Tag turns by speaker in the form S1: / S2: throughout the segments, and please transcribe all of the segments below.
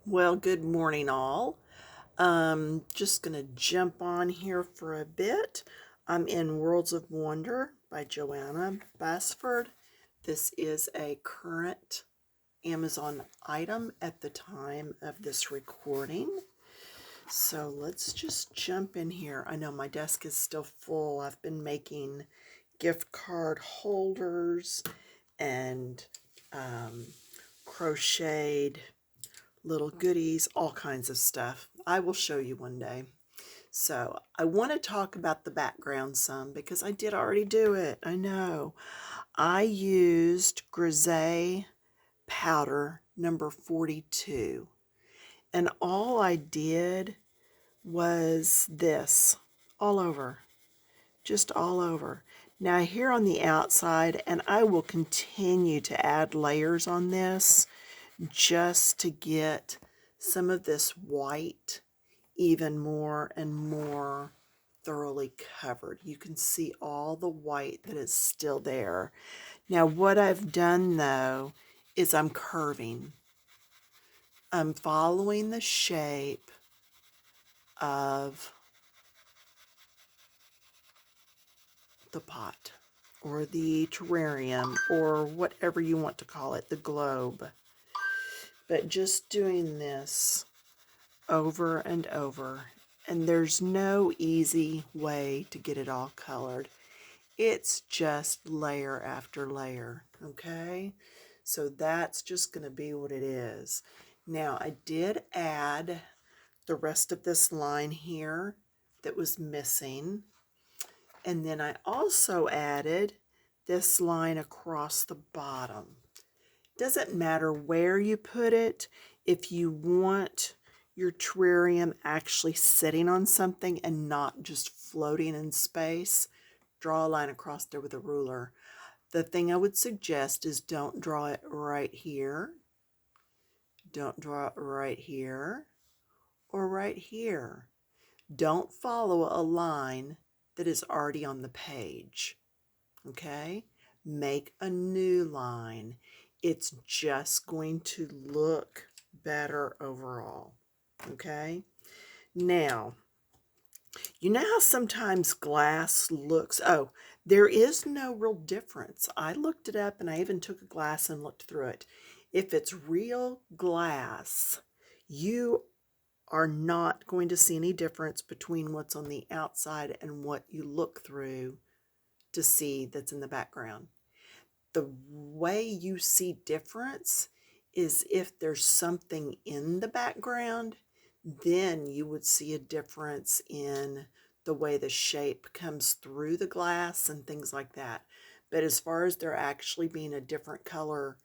S1: Well, good morning, all. Just gonna jump on here for a bit. I'm in Worlds of Wonder by Joanna Basford. This is a current Amazon item at the time of this recording. So let's just jump in here. I know my desk is still full. I've been making gift card holders and crocheted little goodies, all kinds of stuff. I will show you one day. So I want to talk about the background some because I did already do it. I know. I used Grizaye powder number 42. And all I did was this all over, just all over. Now here on the outside, and I will continue to add layers on this just to get some of this white even more and more thoroughly covered. You can see all the white that is still there. Now what I've done though is I'm curving. I'm following the shape of the pot or the terrarium or whatever you want to call it, the globe. But just doing this over and over, and there's no easy way to get it all colored. It's just layer after layer, okay? So that's just going to be what it is. Now I did add the rest of this line here that was missing, and then I also added this line across the bottom. Doesn't matter where you put it. If you want your terrarium actually sitting on something and not just floating in space, draw a line across there with a ruler. The thing I would suggest is don't draw it right here. Don't draw it right here or right here. Don't follow a line that is already on the page. Okay? Make a new line. It's just going to look better overall. Okay? Now, you know how sometimes glass looks, oh, there is no real difference. I looked it up and I even took a glass and looked through it. If it's real glass, you are not going to see any difference between what's on the outside and what you look through to see that's in the background. The way you see difference is if there's something in the background, then you would see a difference in the way the shape comes through the glass and things like that. But as far as there actually being a different color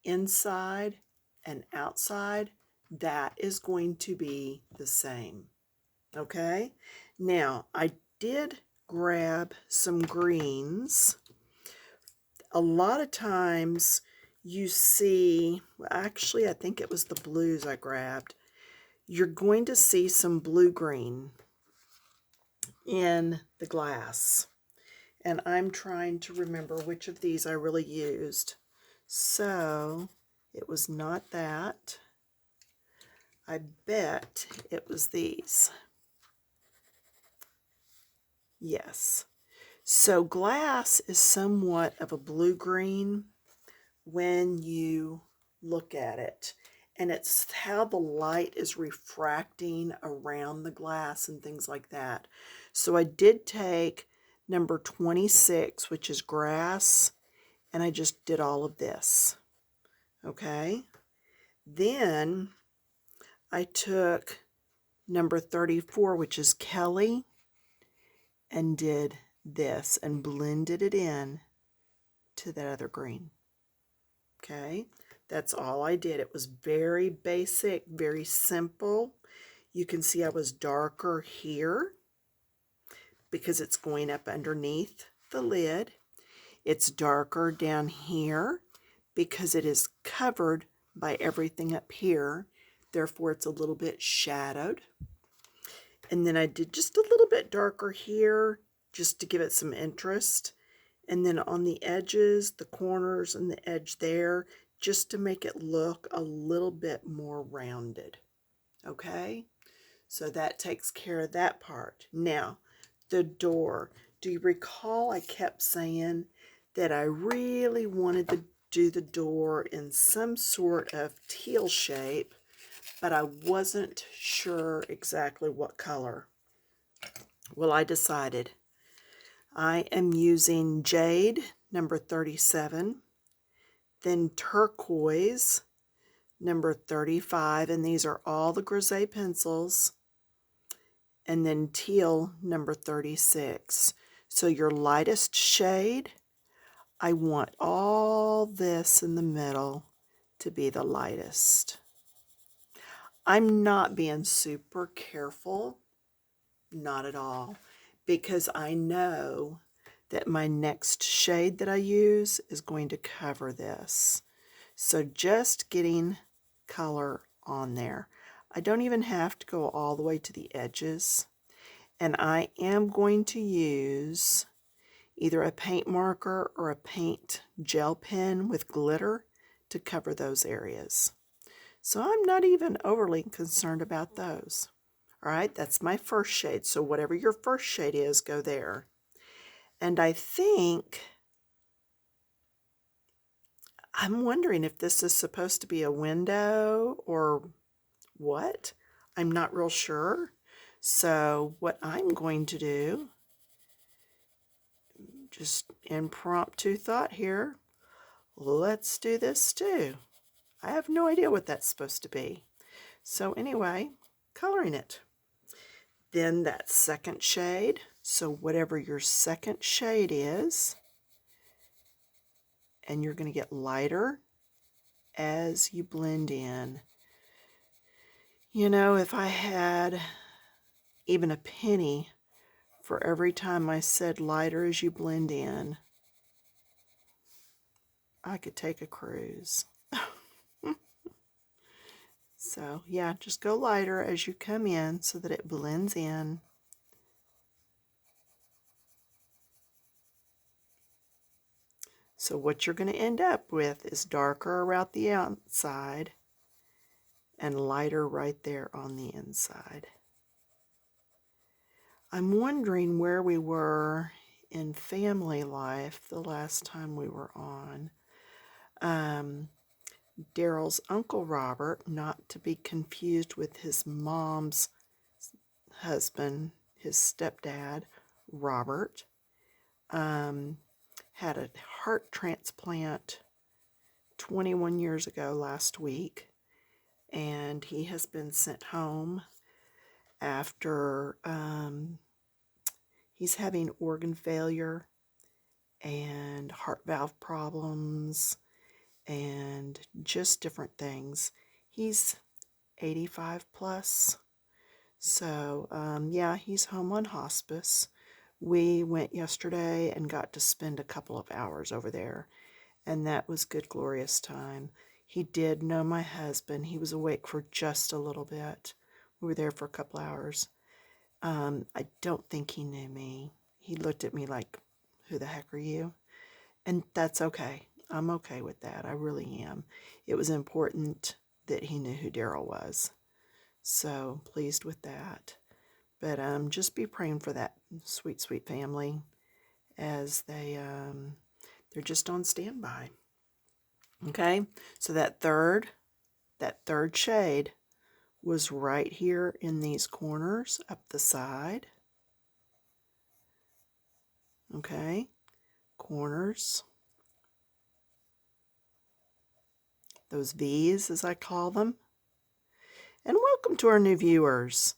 S1: inside and outside, that is going to be the same. Okay? Now, I did grab some greens. A lot of times you see, well, actually I think it was the blues I grabbed. You're going to see some blue-green in the glass. And I'm trying to remember which of these I really used. So it was not that. I bet it was these. Yes. So glass is somewhat of a blue-green when you look at it. And it's how the light is refracting around the glass and things like that. So I did take number 26, which is grass, and I just did all of this. Okay? Then I took number 34, which is Kelly, and did this and blended it in to that other green. Okay, that's all I did. It was very basic, very simple. You can see I was darker here because it's going up underneath the lid. It's darker down here because it is covered by everything up here. Therefore, it's a little bit shadowed. And then I did just a little bit darker here just to give it some interest. And then on the edges, the corners and the edge there, just to make it look a little bit more rounded. Okay, so that takes care of that part. Now, the door. Do you recall I kept saying that I really wanted to do the door in some sort of teal shape, but I wasn't sure exactly what color? Well, I decided. I am using jade, number 37, then turquoise, number 35, and these are all the Grizaye pencils, and then teal, number 36. So your lightest shade, I want all this in the middle to be the lightest. I'm not being super careful, not at all, because I know that my next shade that I use is going to cover this. So just getting color on there. I don't even have to go all the way to the edges. And I am going to use either a paint marker or a paint gel pen with glitter to cover those areas. So I'm not even overly concerned about those. All right, that's my first shade. So whatever your first shade is, go there. And I think, I'm wondering if this is supposed to be a window or what. I'm not real sure. So what I'm going to do, just impromptu thought here, let's do this too. I have no idea what that's supposed to be. So anyway, coloring it. Then that second shade, so whatever your second shade is, and you're going to get lighter as you blend in. You know, if I had even a penny for every time I said lighter as you blend in, I could take a cruise. So yeah, just go lighter as you come in so that it blends in. So what you're going to end up with is darker around the outside and lighter right there on the inside. I'm wondering where we were in family life the last time we were on. Daryl's Uncle Robert, not to be confused with his mom's husband, his stepdad, Robert, had a heart transplant 21 years ago last week, and he has been sent home after he's having organ failure and heart valve problems and just different things. He's 85 plus, so yeah, he's home on hospice. We went yesterday and got to spend a couple of hours over there, and that was good, glorious time. He did know my husband. He was awake for just a little bit. We were there for a couple hours. I don't think he knew me. He looked at me like, who the heck are you? And that's okay. I'm okay with that. I really am. It was important that he knew who Daryl was. So pleased with that. But just be praying for that sweet, sweet family as they're just on standby. Okay, so that third shade was right here in these corners up the side. Okay, corners. Those V's, as I call them. And welcome to our new viewers.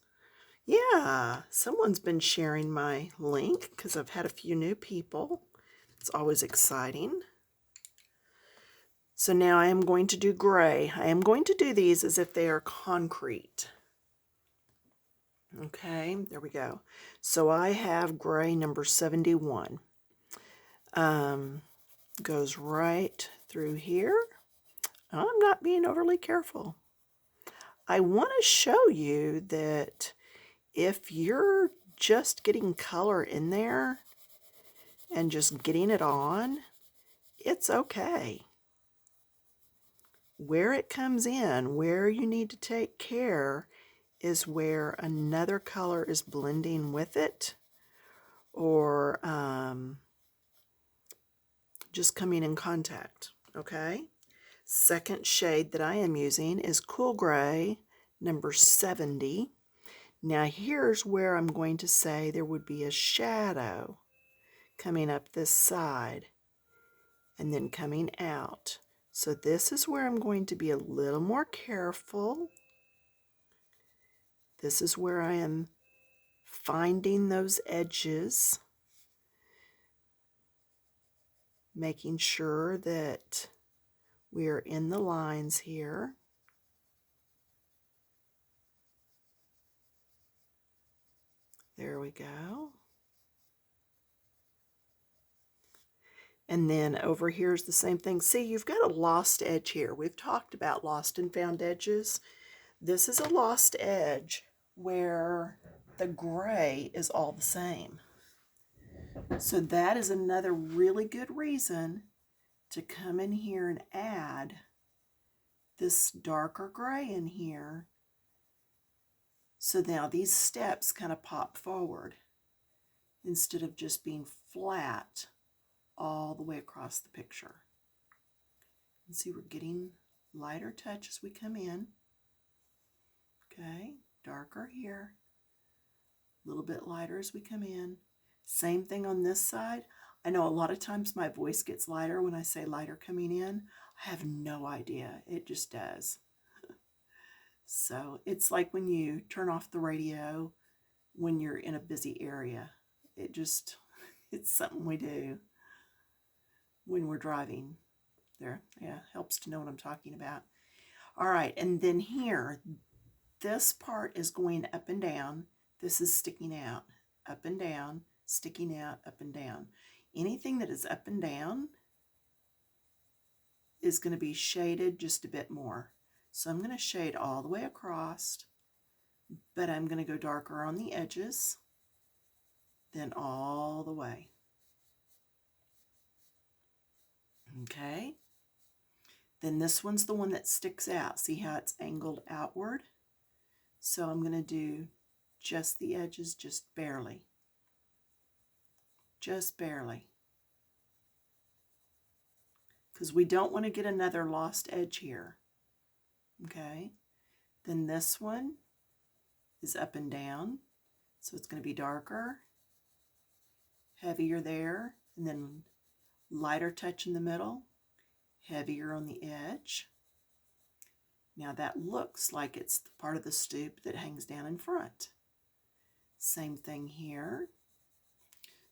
S1: Yeah, someone's been sharing my link because I've had a few new people. It's always exciting. So now I am going to do gray. I am going to do these as if they are concrete. Okay, there we go. So I have gray number 71. Goes right through here. I'm not being overly careful. I want to show you that if you're just getting color in there and just getting it on, it's okay. Where it comes in, where you need to take care is where another color is blending with it, or just coming in contact, okay? Second shade that I am using is Cool Gray, number 70. Now here's where I'm going to say there would be a shadow coming up this side and then coming out. So this is where I'm going to be a little more careful. This is where I am finding those edges, making sure that we're in the lines here. There we go. And then over here is the same thing. See, you've got a lost edge here. We've talked about lost and found edges. This is a lost edge where the gray is all the same. So that is another really good reason to come in here and add this darker gray in here. So now these steps kind of pop forward instead of just being flat all the way across the picture. And see, we're getting lighter touch as we come in. Okay, darker here, a little bit lighter as we come in. Same thing on this side. I know a lot of times my voice gets lighter when I say lighter coming in. I have no idea. It just does. So it's like when you turn off the radio when you're in a busy area. It's something we do when we're driving. There, yeah, helps to know what I'm talking about. All right, and then here, this part is going up and down. This is sticking out, up and down, sticking out, up and down. Anything that is up and down is going to be shaded just a bit more. So I'm going to shade all the way across, but I'm going to go darker on the edges, then all the way. Okay. Then this one's the one that sticks out. See how it's angled outward? So I'm going to do just the edges, just barely. Just barely. Because we don't want to get another lost edge here. Okay. Then this one is up and down. So it's going to be darker, heavier there, and then lighter touch in the middle, heavier on the edge. Now that looks like it's the part of the stoop that hangs down in front. Same thing here.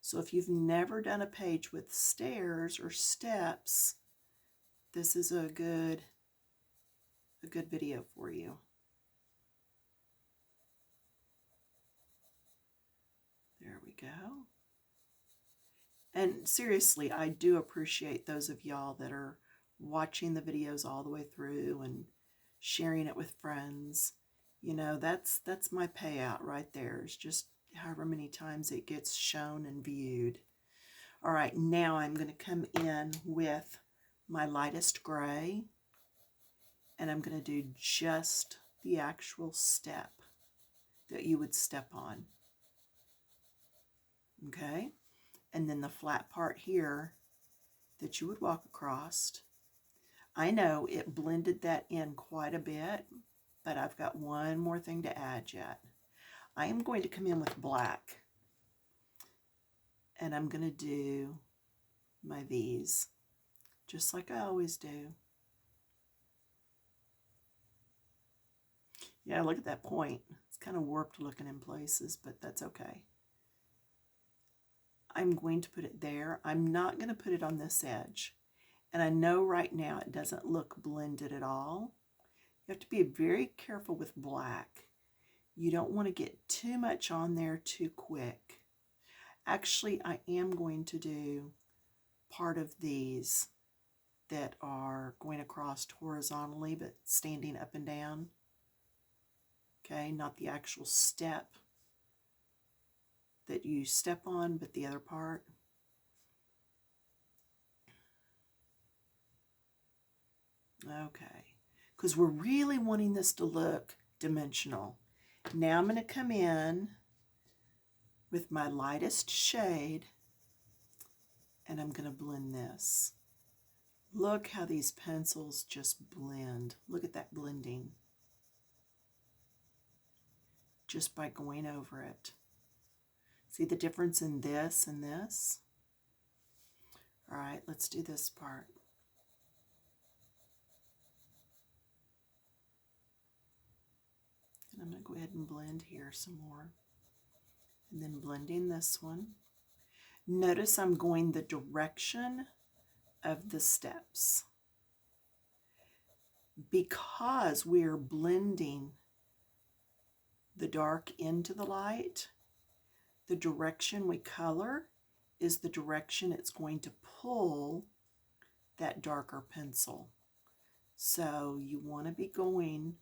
S1: So if you've never done a page with stairs or steps, this is a good video for you. There we go. And seriously, I do appreciate those of y'all that are watching the videos all the way through and sharing it with friends. You know, that's my payout right there. It's just however many times it gets shown and viewed. All right, now I'm going to come in with my lightest gray, and I'm going to do just the actual step that you would step on. Okay? And then the flat part here that you would walk across. I know it blended that in quite a bit, but I've got one more thing to add yet. I am going to come in with black, and I'm going to do my V's, just like I always do. Yeah, look at that point. It's kind of warped looking in places, but that's okay. I'm going to put it there. I'm not going to put it on this edge. And I know right now it doesn't look blended at all. You have to be very careful with black. You don't want to get too much on there too quick. Actually, I am going to do part of these that are going across horizontally but standing up and down. Okay, not the actual step that you step on, but the other part. Okay. because we're really wanting this to look dimensional. Now I'm going to come in with my lightest shade and I'm going to blend this. Look how these pencils just blend. Look at that blending. Just by going over it. See the difference in this and this? All right, let's do this part. And I'm going to go ahead and blend here some more. And then blending this one. Notice I'm going the direction of the steps. Because we're blending the dark into the light, the direction we color is the direction it's going to pull that darker pencil. So you want to be going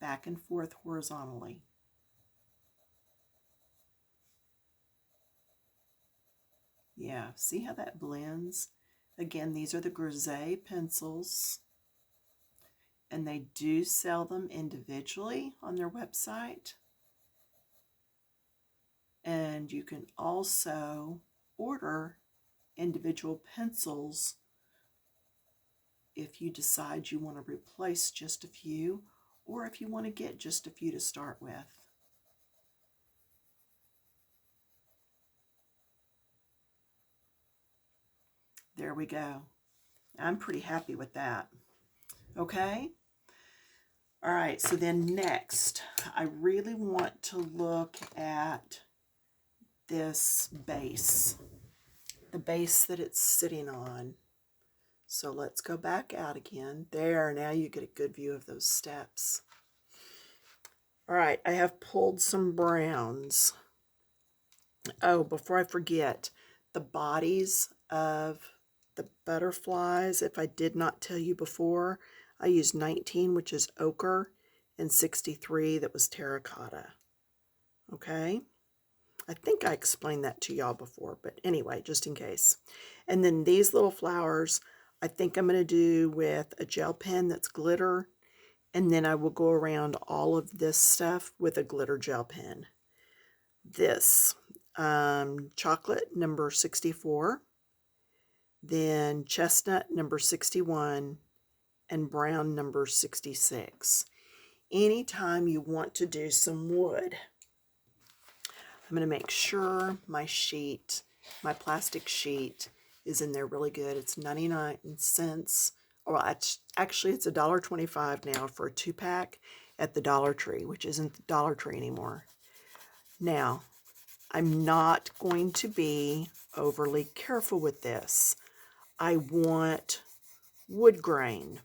S1: back and forth horizontally. Yeah, see how that blends? Again, these are the Grizaye pencils, and they do sell them individually on their website. And you can also order individual pencils if you decide you want to replace just a few, or if you want to get just a few to start with. There we go. I'm pretty happy with that. Okay? All right, so then next, I really want to look at this base, the base that it's sitting on. So let's go back out again. There, now you get a good view of those steps. All right, I have pulled some browns. Oh, before I forget, the bodies of the butterflies, if I did not tell you before, I used 19, which is ochre, and 63, that was terracotta. Okay? I think I explained that to y'all before, but anyway, just in case. And then these little flowers, I think I'm going to do with a gel pen that's glitter, and then I will go around all of this stuff with a glitter gel pen. This, chocolate number 64, then chestnut number 61, and brown number 66. Anytime you want to do some wood, I'm going to make sure my sheet, my plastic sheet, is in there really good. It's 99 cents. Well, actually, it's $1.25 now for a 2-pack at the Dollar Tree, which isn't the Dollar Tree anymore. Now, I'm not going to be overly careful with this. I want wood grain.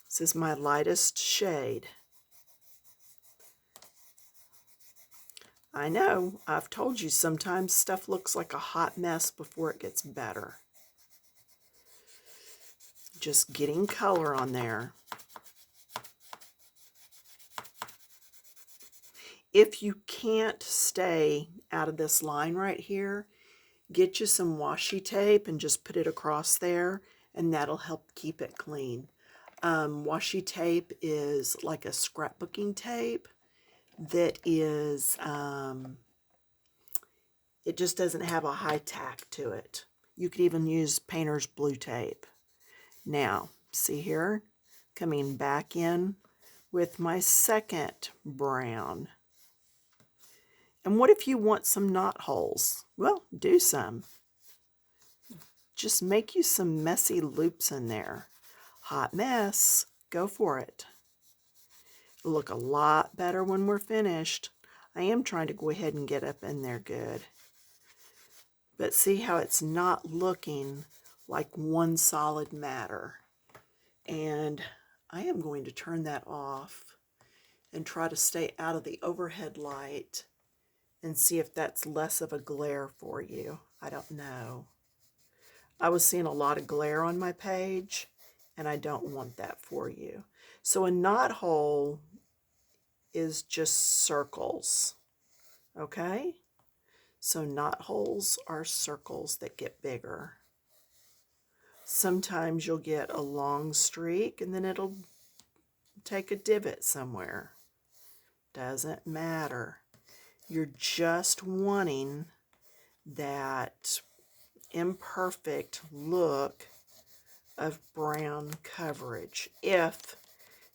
S1: This is my lightest shade. I know, I've told you sometimes stuff looks like a hot mess before it gets better. Just getting color on there. If you can't stay out of this line right here, get you some washi tape and just put it across there, and that'll help keep it clean. Washi tape is like a scrapbooking tape that is, it just doesn't have a high tack to it. You could even use painter's blue tape. Now, see here, coming back in with my second brown. And what if you want some knot holes? Well, do some. Just make you some messy loops in there. Hot mess, go for it. It'll look a lot better when we're finished. I am trying to go ahead and get up in there good. But see how it's not looking like one solid matter. And I am going to turn that off and try to stay out of the overhead light and see if that's less of a glare for you. I don't know. I was seeing a lot of glare on my page, and I don't want that for you. So a knot hole is just circles, okay? So knot holes are circles that get bigger. Sometimes you'll get a long streak and then it'll take a divot somewhere. Doesn't matter. You're just wanting that imperfect look of brown coverage if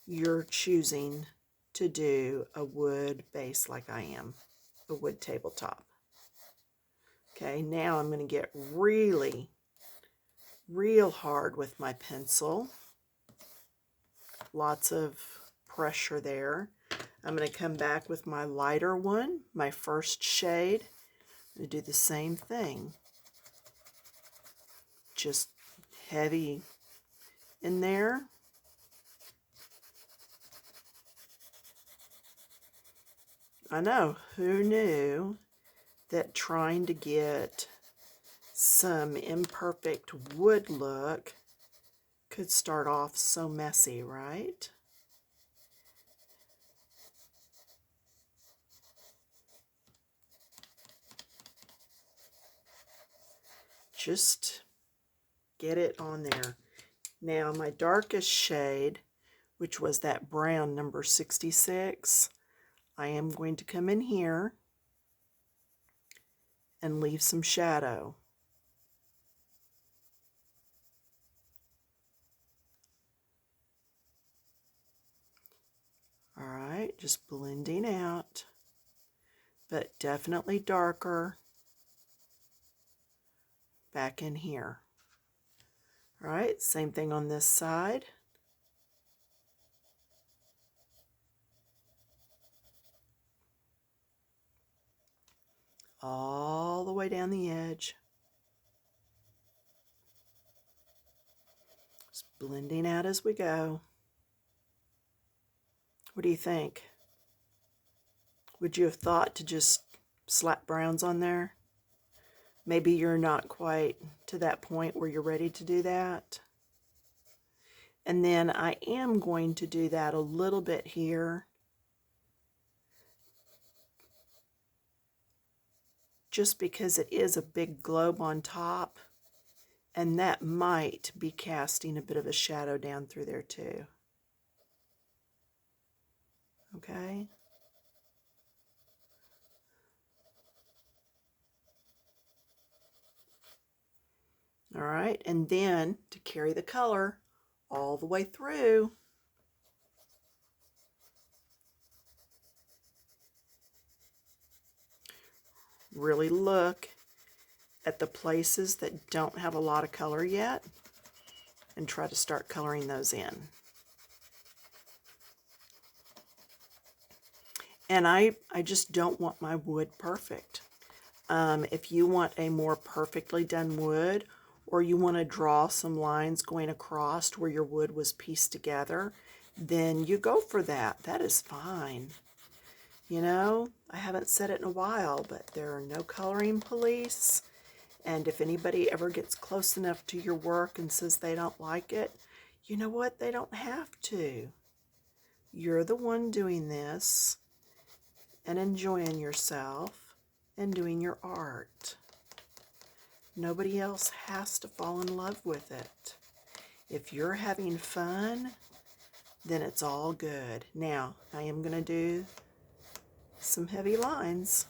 S1: you're choosing to do a wood base like I am, a wood tabletop. Okay, now I'm going to get real hard with my pencil. Lots of pressure there. I'm going to come back with my lighter one, my first shade. I'm going to do the same thing. Just heavy in there. I know, who knew that trying to get some imperfect wood look could start off so messy, right? Just get it on there. Now my darkest shade, which was that brown number 66, I am going to come in here and leave some shadow. All right, just blending out, but definitely darker back in here. All right, same thing on this side. All the way down the edge. Just blending out as we go. What do you think? Would you have thought to just slap browns on there? Maybe you're not quite to that point where you're ready to do that. And then I am going to do that a little bit here. Just because it is a big globe on top. And that might be casting a bit of a shadow down through there too. Okay. All right, and then to carry the color all the way through, really look at the places that don't have a lot of color yet and try to start coloring those in. And I just don't want my wood perfect. If you want a more perfectly done wood, or you want to draw some lines going across where your wood was pieced together, then you go for that. That is fine. You know, I haven't said it in a while, but there are no coloring police. And if anybody ever gets close enough to your work and says they don't like it, you know what? They don't have to. You're the one doing this and enjoying yourself and doing your art. Nobody else has to fall in love with it. If you're having fun, then it's all good. Now, I am going to do some heavy lines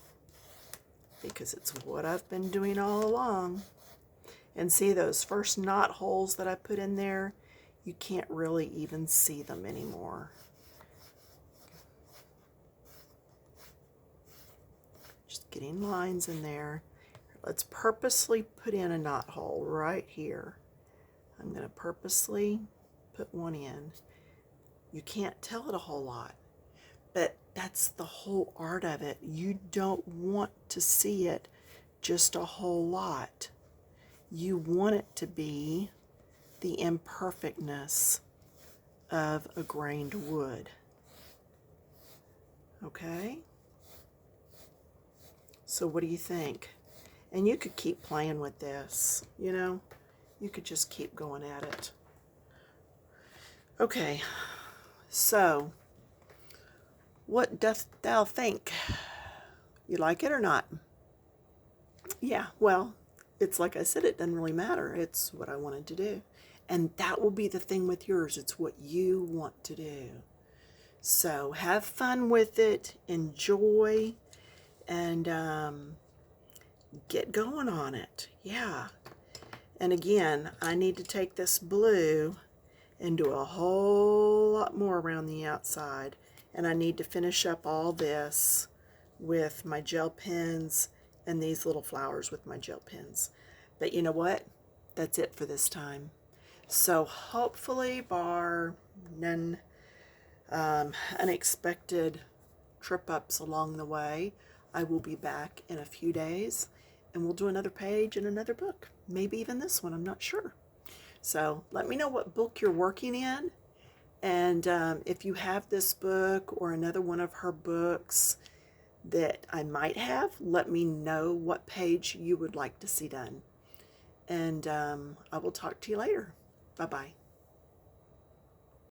S1: because it's what I've been doing all along. And see those first knot holes that I put in there? You can't really even see them anymore. Just getting lines in there. Let's purposely put in a knot hole right here. I'm going to purposely put one in. You can't tell it a whole lot, but that's the whole art of it. You don't want to see it just a whole lot. You want it to be the imperfectness of a grained wood. Okay? So what do you think? And you could keep playing with this, you know? You could just keep going at it. Okay, so what doth thou think? You like it or not? Yeah, well, it's like I said, it doesn't really matter. It's what I wanted to do. And that will be the thing with yours. It's what you want to do. So have fun with it, enjoy, and get going on it. Yeah. And again, I need to take this blue and do a whole lot more around the outside. And I need to finish up all this with my gel pens and these little flowers with my gel pens. But you know what? That's it for this time. So hopefully, bar none unexpected trip ups along the way, I will be back in a few days and we'll do another page in another book. Maybe even this one, I'm not sure. So let me know what book you're working in. And if you have this book or another one of her books that I might have, let me know what page you would like to see done. And I will talk to you later. Bye-bye.